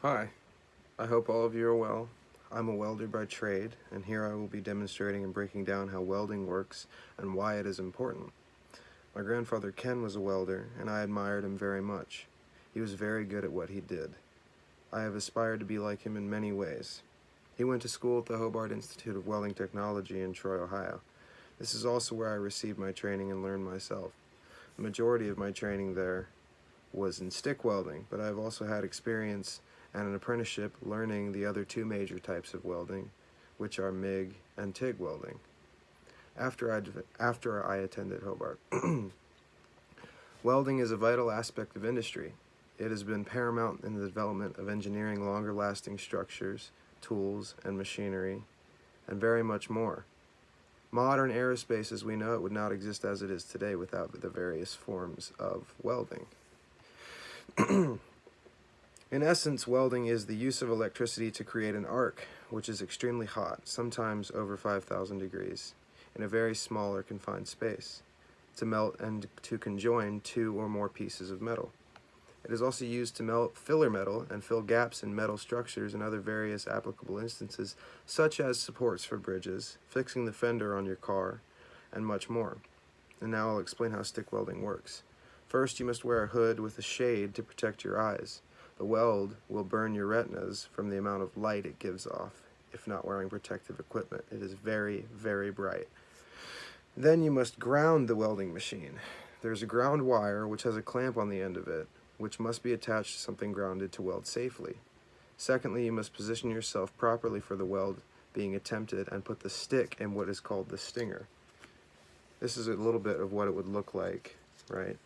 Hi, I hope all of you are well. I'm a welder by trade, and here I will be demonstrating and breaking down how welding works and why it is important. My grandfather Ken was a welder, and I admired him very much. He was very good at what he did. I have aspired to be like him in many ways. He went to school at the Hobart Institute of Welding Technology in Troy, Ohio. This is also where I received my training and learned myself. The majority of my training there was in stick welding, but I've also had experience and an apprenticeship learning the other two major types of welding, which are MIG and TIG welding, after I attended Hobart. Welding is a vital aspect of industry. It has been paramount in the development of engineering longer-lasting structures, tools, and machinery, and very much more. Modern aerospace as we know it would not exist as it is today without the various forms of welding. In essence, welding is the use of electricity to create an arc, which is extremely hot, sometimes over 5,000 degrees, in a very small or confined space, to melt and to conjoin two or more pieces of metal. It is also used to melt filler metal and fill gaps in metal structures and other various applicable instances, such as supports for bridges, fixing the fender on your car, and much more. And now I'll explain how stick welding works. First, you must wear a hood with a shade to protect your eyes. The weld will burn your retinas from the amount of light it gives off. If not wearing protective equipment, it is very, very bright. Then you must ground the welding machine. There's a ground wire which has a clamp on the end of it, which must be attached to something grounded to weld safely. Secondly, you must position yourself properly for the weld being attempted and put the stick in what is called the stinger. This is a little bit of what it would look like, right?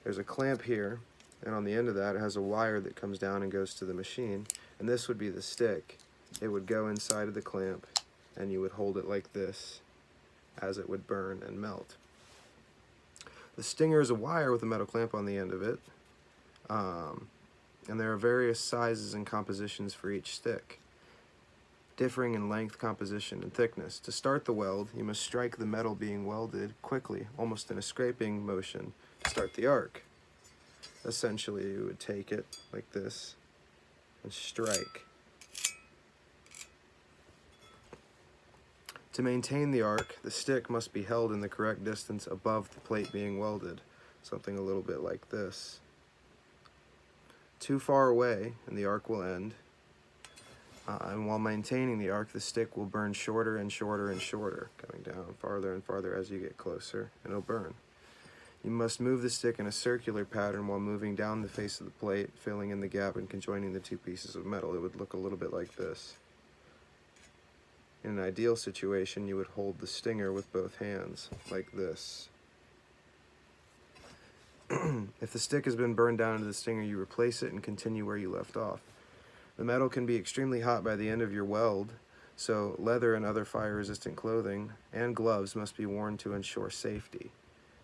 There's a clamp here, and on the end of that it has a wire that comes down and goes to the machine, and this would be the stick. It would go inside of the clamp, and you would hold it like this as it would burn and melt. The stinger is a wire with a metal clamp on the end of it, and there are various sizes and compositions for each stick, differing in length, composition, and thickness. To start the weld, you must strike the metal being welded quickly, almost in a scraping motion, to start the arc. Essentially, you would take it like this and strike. To maintain the arc, the stick must be held in the correct distance above the plate being welded, something a little bit like this. Too far away, and the arc will end. And while maintaining the arc, the stick will burn shorter and shorter and shorter, going down farther and farther as you get closer, and it'll burn. You must move the stick in a circular pattern while moving down the face of the plate, filling in the gap and conjoining the two pieces of metal. It would look a little bit like this. In an ideal situation, you would hold the stinger with both hands, like this. If the stick has been burned down into the stinger, you replace it and continue where you left off. The metal can be extremely hot by the end of your weld, so leather and other fire-resistant clothing and gloves must be worn to ensure safety.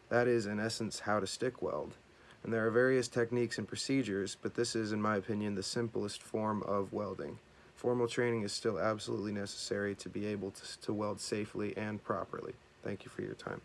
That is, in essence, how to stick weld. And there are various techniques and procedures, but this is, in my opinion, the simplest form of welding. Formal training is still absolutely necessary to be able to weld safely and properly. Thank you for your time.